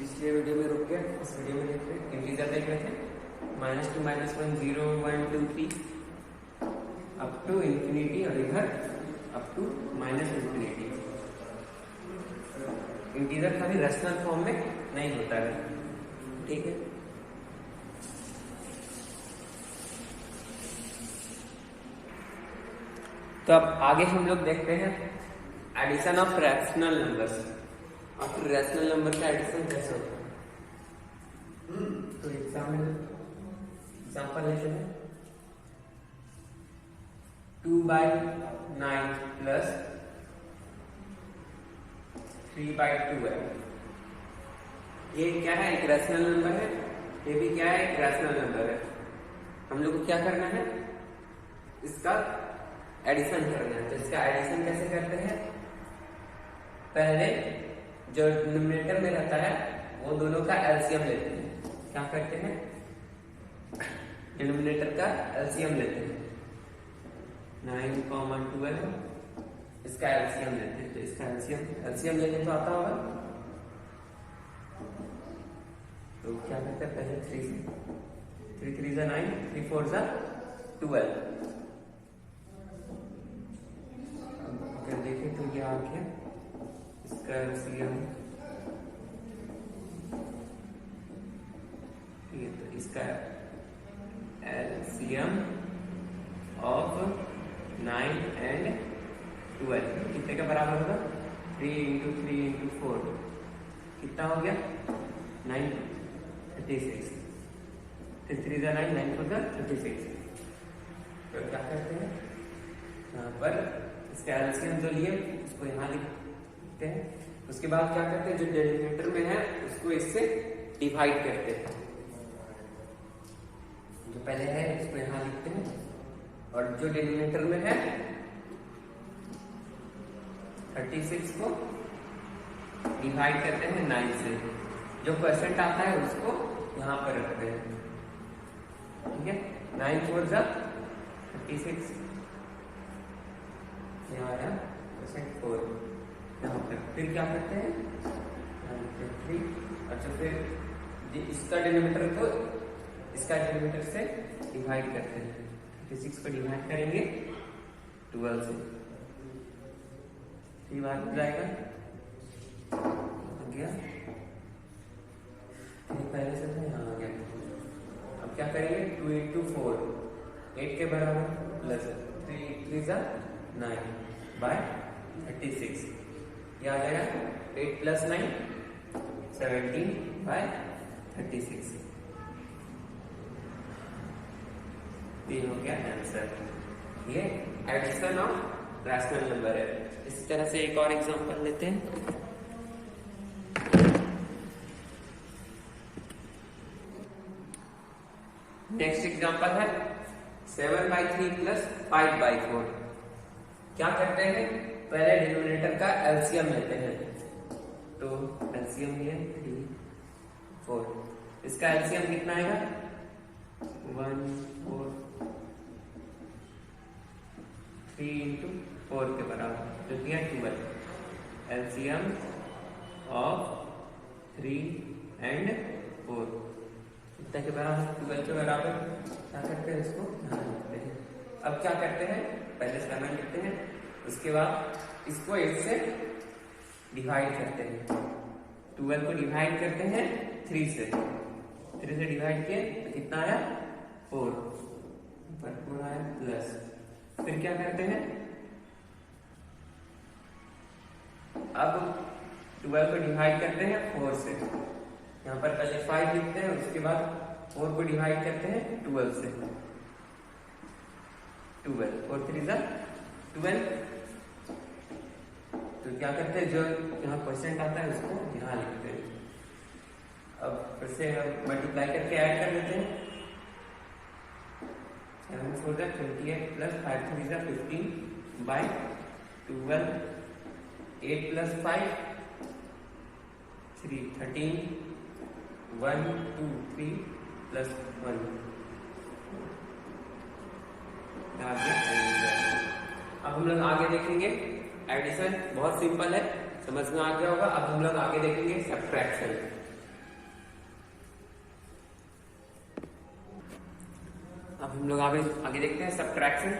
पिछले वीडियो में रुक गया, इस वीडियो में देख रहे हैं इंटीजर देख रहे थे -2 -1 0 1 2 3 अप टू इंफिनिटी और इधर अप टू -इंफिनिटी। इंटीजर कभी रैशनल फॉर्म में नहीं होता है, ठीक है। तो अब आगे हम लोग देखते हैं एडिशन ऑफ रैशनल नंबर्स। और फिर रैशनल नंबर का एडिशन कैसे होता है, तो एग्जाम्पल लेते हैं 2/9 प्लस 3/2 है। ये क्या है, एक रैशनल नंबर है, ये भी क्या है, एक रैशनल नंबर है। हम लोग को क्या करना है, इसका एडिशन करना है। तो इसका एडिशन कैसे करते हैं, पहले जो डिनोमिनेटर में रहता है वो दोनों का एलसीएम लेते हैं। क्या करते हैं, डिनोमिनेटर का एलसीएम लेते हैं, 9, 12 इसका एलसीएम लेते हैं। तो इसका एलसीएम लेने तो आता होगा, तो क्या करते हैं, पहले 3 3 9 3 4 12। अगर देखें तो ये आ गया इसका एलसीएम, तो इसका एलसीएम ऑफ 9 एंड 12 कितने का बराबर होगा, 3 × 3 × 4 कितना हो गया, 9 36। 3 9 9 4 36। तो क्या करते हैं, यहाँ पर इसका एलसीएम जो लिए उसको यहाँ लिखते हैं। उसके बाद क्या करते हैं, जो डिनोमिनेटर में है उसको इससे डिवाइड करते हैं। जो पहले है उसको यहाँ लिखते हैं, और जो डिनोमिनेटर में है 36 को डिवाइड करते हैं 9 से। जो परसेंट आता है उसको यहाँ पर रखते हैं, ठीक है। 9 4 36, यहाँ आया %4 यहाँ पर। फिर क्या करते हैं, 3। अच्छा, फिर इसका डिनोमिनेटर को इसका डिनोमिनेटर से डिवाइड करते हैं। 36 को डिवाइड करेंगे 12 से, 3 बार हो जाएगा, हो गया। पहले से था, यहाँ आ गया। अब क्या करेंगे, 2 × 4 8 के बराबर प्लस 3 3 9/36। ये आ जाएगा 8 + 9 17/36। ये हो गया आंसर। ये एडिशन ऑफ रैशनल नंबर है। इस तरह से एक और एग्जांपल लेते हैं। नेक्स्ट एग्जांपल है 7/3 + 5/4। क्या करते हैं, पहले डिनोमिनेटर का एलसीएम लेते हैं। तो एलसीएम ये 3 4, इसका एलसीएम कितना आएगा, 1 4 3 × 4 के बराबर, जो दिया 12। एलसीएम ऑफ 3 एंड 4 कितने के बराबर, 12 के बराबर। क्या करते हैं, इसको यहाँ लिखते हैं। अब क्या करते हैं, पहले 7 लिखते हैं, उसके बाद इसको 8 से डिवाइड करते हैं। 12 को डिवाइड करते हैं 3 से। 3 से डिवाइड किए तो कितना आया, 4 पर 4 आया प्लस। फिर क्या करते हैं, अब 12 को डिवाइड करते हैं 4 से। यहाँ पर पहले 5 लिखते हैं, उसके बाद 4 को डिवाइड करते हैं 12 से। 12 और 3 12। तो क्या करते हैं, जो यहाँ परसेंट आता है उसको यहाँ लिखते हैं। अब फिर से मल्टीप्लाई करके ऐड कर देते हैं। 7 4 28 + 5 3 15/12। 8 + 5 3 13 1 2 3 + 1। अब हम लोग आगे देखेंगे एडिशन। बहुत सिंपल है, समझ में आ गया होगा। अब हम लोग आगे देखेंगे सब्ट्रैक्शन। हम लोग आगे आगे देखते हैं सब्ट्रैक्शन।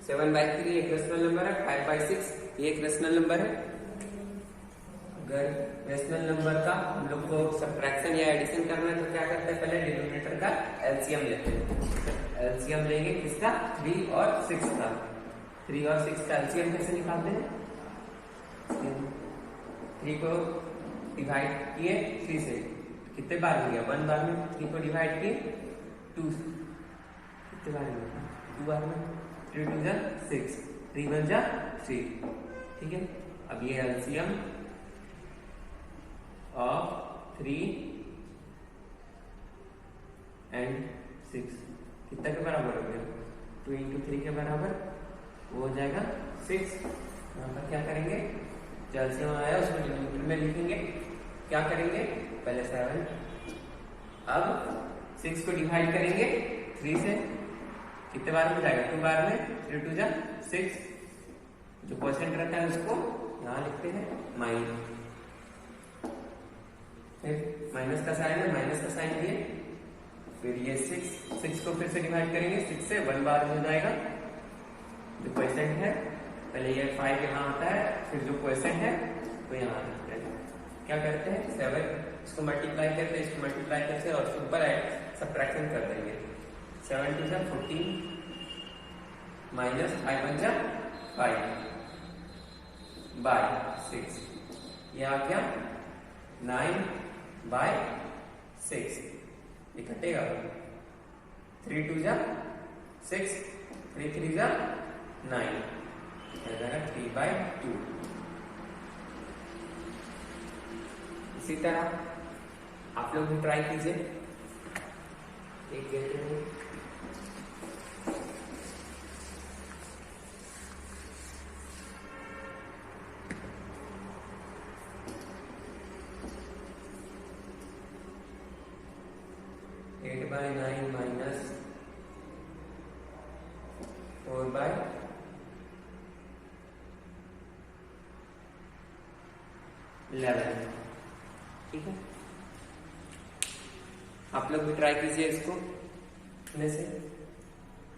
7/3 एक रेशनल नंबर है, 5/6 ये एक रेशनल नंबर है। अगर रेशनल नंबर का हम लोग को सब्ट्रैक्शन या एडिशन करना है तो क्या करते हैं, पहले डिनोमिनेटर का एलसीएम लेते हैं। एलसीएम लेंगे किसका, 3 और 6 का। 3 और 6 का एलसीएम कैसे निकालते हैं, 3 को डिवाइड किए 3 से, कितने बार हो गया, 1 बार में। 3 को डिवाइड किए 2 से, कितने बार में, 2 बार में। 3 2 जा 6, 3 1 जा 3। ठीक है, अब ये एलसीएम ऑफ 3 एंड 6 कितना के बराबर हो गया, 2 इंटू 3 के बराबर, वो हो जाएगा 6। यहाँ पर क्या करेंगे, जो एलसीएम आया उसको डिनोमिनेटर में लिखेंगे। क्या करेंगे, पहले 7, अब 6 को डिवाइड करेंगे 3 से, कितने बार में जाएगा, 2 बार में। 3 2 जा 6, जो परसेंट रहता है उसको यहाँ लिखते हैं माइनस, फिर माइनस का साइन है, माइनस का साइन दिए, फिर ये 6 को फिर से डिवाइड करेंगे 6 से, 1 बार में हो जाएगा। जो परसेंट है, पहले ये 5 यहाँ आता है, फिर जो परसेंट है वो यहाँ आता है। क्या करते हैं, 7 इसको मल्टीप्लाई करते हैं, इसको मल्टीप्लाई करते हैं और ऊपर सब्ट्रैक्शन कर देंगे। 7 2 जा 14 माइनस 5 1 जा 5 बाय 6, ये आ गया 9/6। ये कटेगा, 3 2 जा 6, 3 3 जा 9, 3/2। इसी तरह आप लोग भी ट्राई कीजिए। एक गेट में 8/9 माइनस 4/11। ठीक है, आप लोग भी ट्राई कीजिए इसको। में से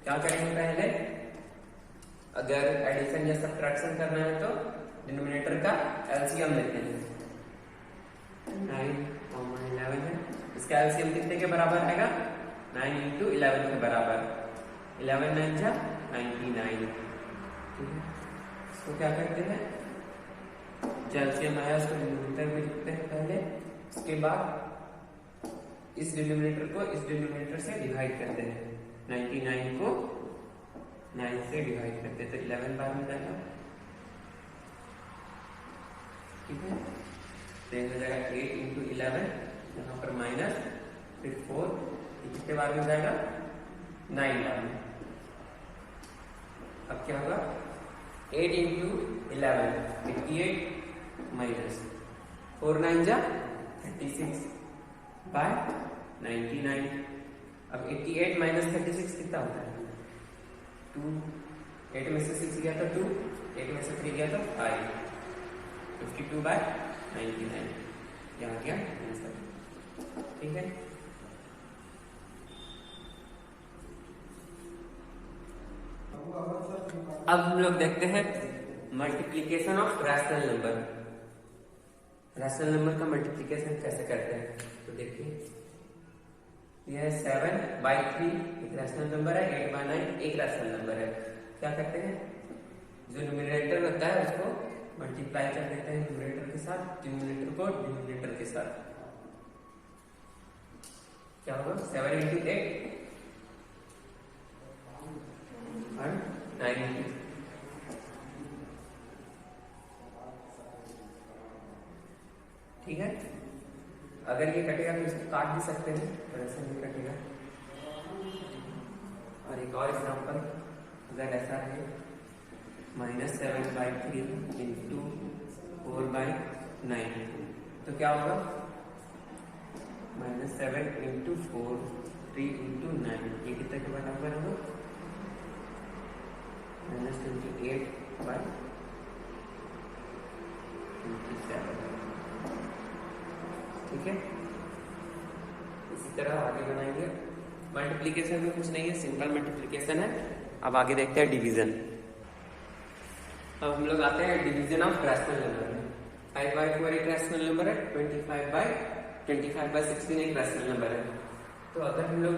क्या करेंगे, पहले अगर एडिशन या सब्ट्रैक्शन करना है तो डिनोमिनेटर का एलसीएम लेते हैं। 9 और 11 है, इसका एलसीएम कितने के बराबर आएगा, 9 इंटू 11 के बराबर। 11 9 जा 99। ठीक है, इसको क्या करते हैं, जो एलसीएम आया उसको डिनोमिनेटर में लिखते हैं पहले, उसके बाद इस डिनोमिनेटर को इस डिनोमिनेटर से डिवाइड करते हैं। 99 को 9 से डिवाइड करते हैं तो 11 बार में जाएगा। ठीक है, तो हो जाएगा 8 इंटू 11, यहाँ पर माइनस, फिर 4, कितने बार में जाएगा, 9 बार में। अब क्या होगा, 8 इंटू 11 88 माइनस 4 9 जा 36 बाय 99। अब 88 माइनस 36 कितना होता है, 2। 8 में से 6 गया तो 2, 8 में से 3 गया तो 5, 52/99। यहाँ गया आंसर। ठीक है, अब हम लोग देखते हैं multiplication of rational number. Rational number का मल्टीप्लीकेशन कैसे करते हैं, तो देखिए यह 7/3 एक रैशनल नंबर है, 8/9 एक रैशनल नंबर है। क्या करते हैं, जो न्यूमरेटर होता है उसको मल्टीप्लाई कर देते हैं न्यूमरेटर के साथ, डिनोमिनेटर को डिनोमिनेटर के साथ। क्या होगा, 7 इंटू 8 और 9 इंटू। ठीक है, अगर ये कटेगा तो इसको काट भी सकते हैं, पर ऐसा नहीं कटेगा। और एक और एग्जाम्पल, अगर ऐसा है -7/3 इंटू 4/9, तो क्या होगा, -7 इंटू 4 3 इंटू 9, ये कितने के बराबर होगा, -28/27। ठीक है, इसी तरह आगे बनाएंगे। मल्टीप्लीकेशन में कुछ नहीं है, सिंपल मल्टीप्लीकेशन है। अब आगे देखते हैं डिवीजन। अब हम लोग आते हैं डिवीजन ऑफ रैशनल नंबर में। 5/4 एक रैशनल नंबर है, 25/16 एक रैशनल नंबर है। तो अगर हम लोग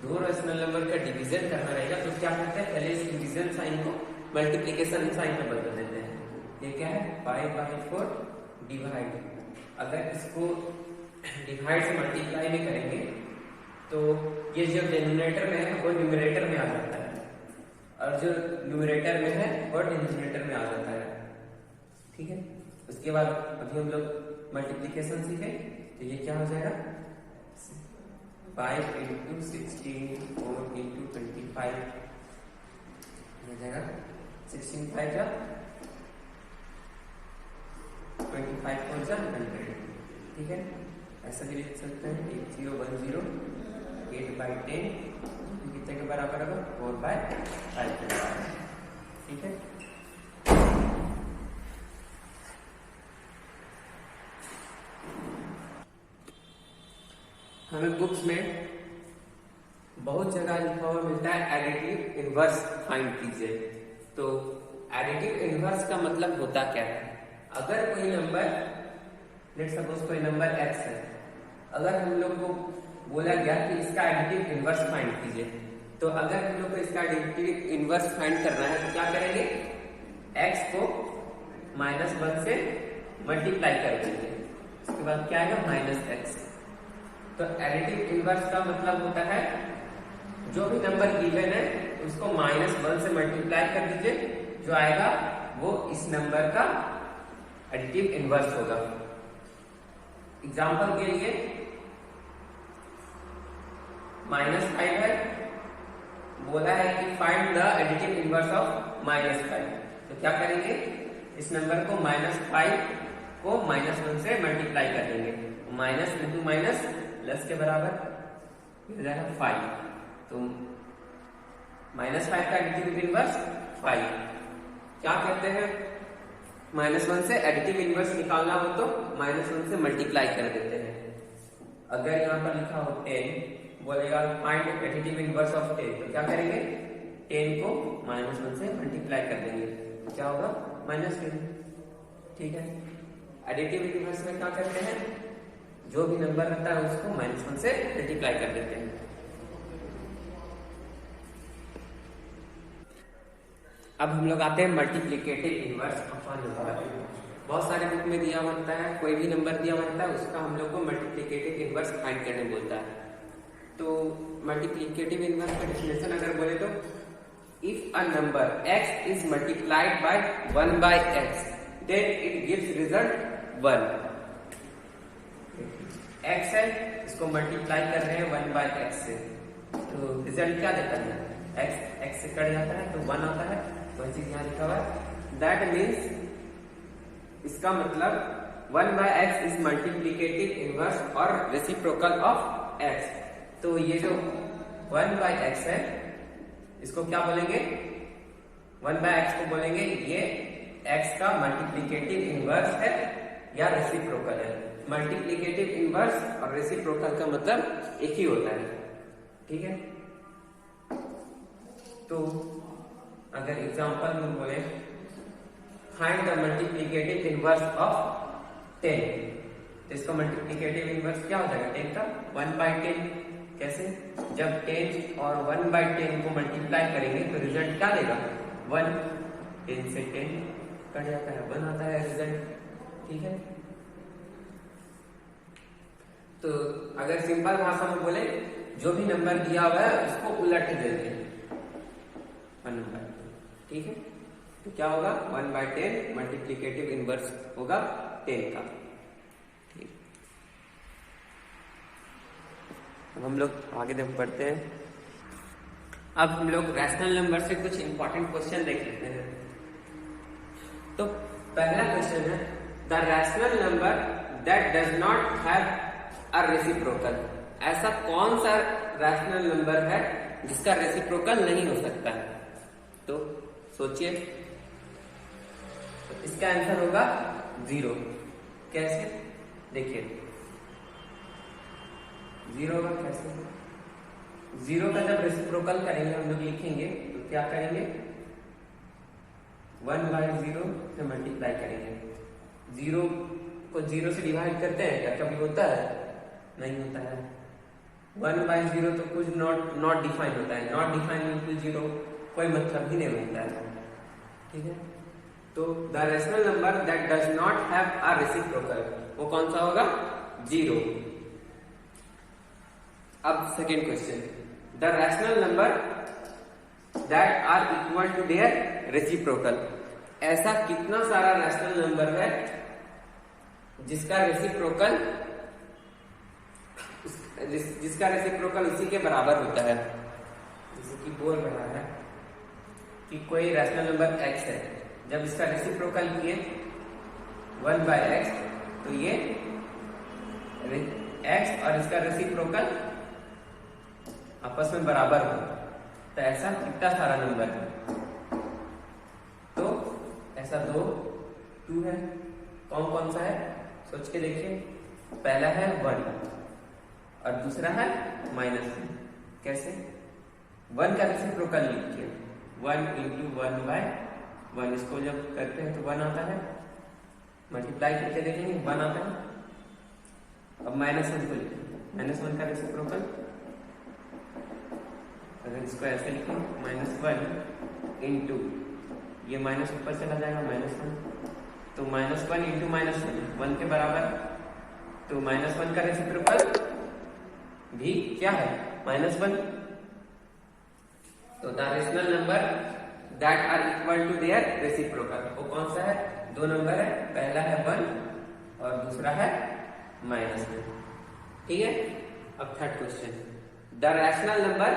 दो रैशनल नंबर का डिवीजन करना रहेगा तो क्या करते हैं, पहले इस डिवीजन साइन को मल्टीप्लीकेशन साइन में बदल देते हैं। ये क्या है, 5/4 डिवाइड, अगर इसको डिवाइड से मल्टीप्लाई में करेंगे तो ये जो डिनोमिनेटर में है वो न्यूमरेटर में आ जाता है, और जो न्यूमरेटर में है वो डिनोमिनेटर में आ जाता है। ठीक है, उसके बाद अभी हम लोग मल्टीप्लीकेशन सीखे, तो ये क्या हो जाएगा, 5 × 16 4 × 25 हो जाएगा 16 5 जा 25 4 जा 100। ठीक है, ऐसा भी लिख सकते हैं 8010 8/10 कितने के बराबर होगा, 4/5 के बराबर। ठीक है, हमें बुक्स में बहुत जगह लिखा हुआ मिलता है एडिटिव इनवर्स फाइंड कीजिए। तो एडिटिव इनवर्स का मतलब होता क्या है, अगर कोई नंबर, लेट्स सपोज कोई नंबर x है, अगर हम लोग को बोला गया कि इसका एडिटिव इनवर्स फाइंड कीजिए, तो अगर हम लोग को इसका एडिटिव इनवर्स फाइंड करना है तो क्या करेंगे, x को -1 से मल्टीप्लाई कर देंगे, उसके बाद क्या आएगा -x। तो एडिटिव इनवर्स का मतलब होता है जो भी नंबर गिवन है उसको -1 से मल्टीप्लाई कर दीजिए, जो आएगा वो इस नंबर का एडिटिव इनवर्स होगा। एग्जांपल के लिए -5 है, बोला है कि find the additive inverse of -5, तो क्या करेंगे, इस नंबर को -5 को -1 से मल्टीप्लाई कर देंगे, माइनस इंटू माइनस प्लस के बराबर हो जाएगा 5। तो -5 का एडिटिव इनवर्स 5। क्या कहते हैं, -1 से एडिटिव इनवर्स निकालना हो तो -1 से मल्टीप्लाई कर देते हैं। अगर यहाँ पर लिखा हो 10, बोलेगा फाइंड एडिटिव इनवर्स ऑफ 10, तो क्या करेंगे, 10 को -1 से मल्टीप्लाई कर देंगे, तो क्या होगा, -10। ठीक है, एडिटिव इनवर्स में क्या करते हैं, जो भी नंबर रहता है उसको -1 से मल्टीप्लाई कर देते हैं। अब हम लोग आते हैं multiplicative inverse of a number. बहुत सारे बुक में दिया होता है, कोई भी नंबर दिया होता है उसका हम लोग को मल्टीप्लिकेटिव इनवर्स फाइंड करने बोलता है। तो मल्टीप्लिकेटिव इनवर्स का डेफिनेशन अगर बोले तो, if a number x is multiplied by 1/x then it gives result 1। x है, इसको मल्टीप्लाई कर रहे हैं 1/x से, तो रिजल्ट क्या देता है, x से कट जाता है तो 1 आता है। तो चीज यहाँ लिखा हुआ है, दैट मीन्स इसका मतलब 1/x इज मल्टीप्लिकेटिव इनवर्स और रेसिप्रोकल ऑफ x। तो ये जो 1/x है इसको क्या बोलेंगे, 1/x को बोलेंगे ये x का मल्टीप्लिकेटिव इनवर्स है या रेसिप्रोकल है। मल्टीप्लिकेटिव इनवर्स और रेसिप्रोकल का मतलब एक ही होता है। ठीक है, तो अगर एग्जांपल में बोले find the multiplicative inverse of 10, तो इसका मल्टीप्लिकेटिव इनवर्स क्या हो जाएगा, 10 का 1/10। कैसे, जब 10 और 1/10 को मल्टीप्लाई करेंगे तो रिजल्ट क्या देगा, 1। 10 से 10 कट जाता है, 1 आता है रिजल्ट। ठीक है, तो अगर सिंपल भाषा में बोले, जो भी नंबर दिया हुआ है उसको उलट देते हैं नंबर। ठीक है, तो क्या होगा, 1/10 मल्टीप्लिकेटिव इनवर्स होगा 10 का। ठीक, अब हम लोग आगे देख पढ़ते हैं। अब हम लोग रैशनल नंबर से कुछ इंपॉर्टेंट क्वेश्चन देख लेते हैं। तो पहला क्वेश्चन है, the rational number that does not have a reciprocal. ऐसा कौन सा रैशनल नंबर है जिसका रेसिप्रोकल नहीं हो सकता है, तो सोचिए। तो इसका आंसर होगा 0। कैसे, देखिए 0 होगा कैसे, जीरो का जब रेसिप्रोकल करेंगे हम लोग लिखेंगे तो क्या करेंगे, 1/0 से मल्टीप्लाई करेंगे। जीरो को जीरो से डिवाइड करते हैं क्या कभी होता है? नहीं होता है। 1/0 तो कुछ नॉट डिफाइन होता है, नॉट डिफाइन इनटू जीरो कोई मतलब ही नहीं बनता है। ठीक है, तो the rational number that does not have a reciprocal वो कौन सा होगा? जीरो। अब second question, the rational number that are equal to their reciprocal. ऐसा कितना सारा रैशनल नंबर है जिसका रेसिप्रोकल उसी के बराबर होता है? जैसे कि बोल रहा है कि कोई रैशनल नंबर x है, जब इसका रेसिप्रोकल किए 1/x तो ये x और इसका रेसिप्रोकल आपस में बराबर हो। तो ऐसा कितना सारा नंबर है? तो ऐसा 2 है। कौन कौन सा है सोच के देखिए। पहला है 1 और दूसरा है -1। कैसे? 1 का रेसिप्रोकल लिखिए, 1 × 1/1। इसको जब करते हैं तो 1 आता है, मल्टीप्लाई करके देखेंगे 1 आता है। अब -1 को लिखिए, -1 का रेसिप्रोकल, अगर इसको ऐसे लिखें -1 × ये माइनस ऊपर चला जाएगा -1, तो -1 × -1 के बराबर। तो -1 का रेसिप्रोकल भी क्या है? -1। तो the rational number that are equal to their reciprocal वो कौन सा है? 2 नंबर है, पहला है 1 और दूसरा है -1। ठीक है, अब third question, the rational number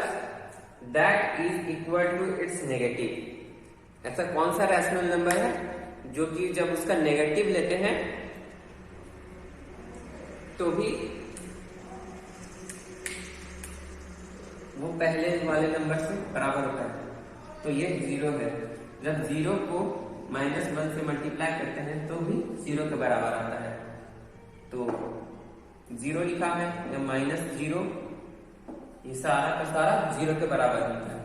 that is equal to its negative. ऐसा कौन सा रैशनल नंबर है जो कि जब उसका नेगेटिव लेते हैं तो भी वो पहले वाले नंबर से बराबर होता है? तो ये 0 है। जब 0 को -1 से मल्टीप्लाई करते हैं तो भी 0 के बराबर आता है। तो 0 लिखा है या -0, ये सारा का सारा 0 के बराबर होता है।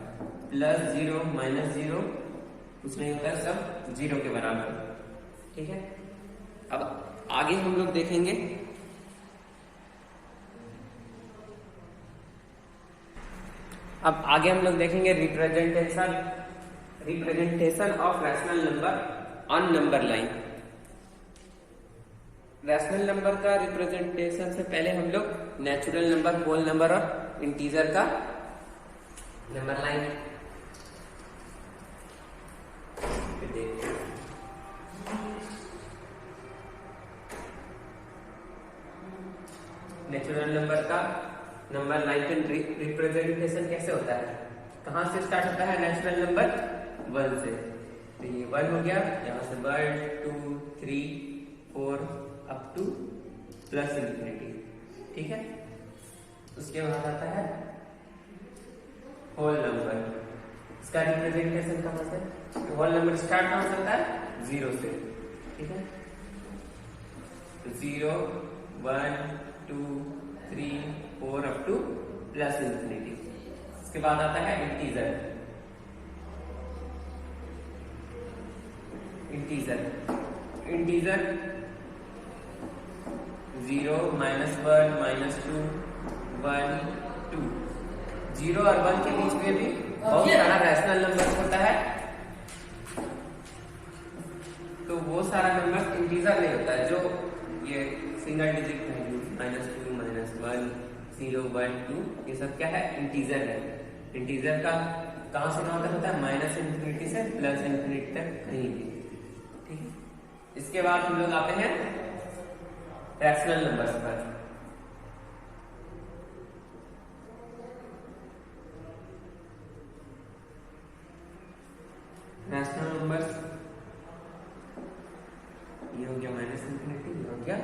+0 -0 कुछ नहीं होता है, सब 0 के बराबर। ठीक है, अब आगे हम लोग देखेंगे representation of rational number on number line. Rational number का रिप्रेजेंटेशन से पहले हम लोग नेचुरल नंबर, होल नंबर और इंटीजर का नंबर लाइन देखते हैं। नेचुरल नंबर का नंबर लाइन पे रिप्रेजेंटेशन कैसे होता है? कहां से स्टार्ट होता है नेचुरल नंबर? 1 से। तो ये 1 हो गया, यहां से 1 2 3 4 अप टू +∞। ठीक है, उसके बाद आता है होल नंबर। इसका रिप्रेजेंटेशन कहां से? होल नंबर स्टार्ट कहां से होता है? 0 से। ठीक है, तो 0 1 2 3 4 अप टू +∞। इसके बाद आता है इंटीजर। 0 -1 -2 1 2। 0 और 1 के बीच में भी बहुत सारा रैशनल नंबर होता है, तो वो सारा नंबर इंटीजर नहीं होता है। जो ये सिंगल डिजिट वैल्यू -2 -1 0 1 2 ये सब क्या है? इंटीजर है। इंटीजर का कहां से कहां तक होता है? -∞ से +∞ तक कहीं भी। ठीक है, इसके बाद हम लोग आते हैं रैशनल नंबर्स पर। रैशनल नंबर्स ये हो गया -∞, ये हो गया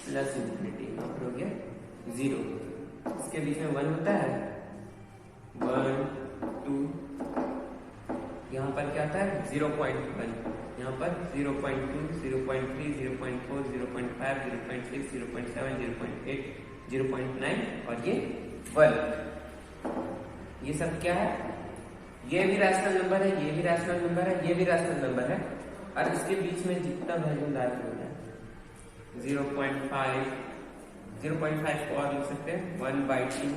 +∞, यहाँ पर हो गया 0। इसके बीच में 1 होता है, 1 2। यहाँ पर क्या आता है? 0.1। यहाँ पर 0.2 0.3 0.4 0.5 0.6 0.7 0.8 0.9 और ये 1। ये सब क्या है, ये भी रैशनल नंबर है, ये भी रैशनल नंबर है, ये भी रैशनल नंबर है, और इसके बीच में जितना वैल्यू लाइक होता है 0.5 और लिख सकते हैं 1/2,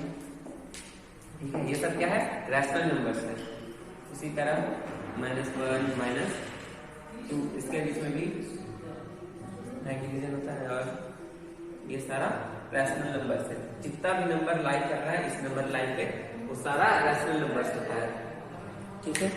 ठीक है। ये सब क्या है, रैशनल नंबर्स है। इसी तरह -1 -2 इसके बीच में भी डिवीजन होता है, और ये सारा रैशनल नंबर्स है। जितना भी नंबर लाई कर रहा है इस नंबर लाइन पे वो सारा रैशनल नंबर्स होता है, ठीक है।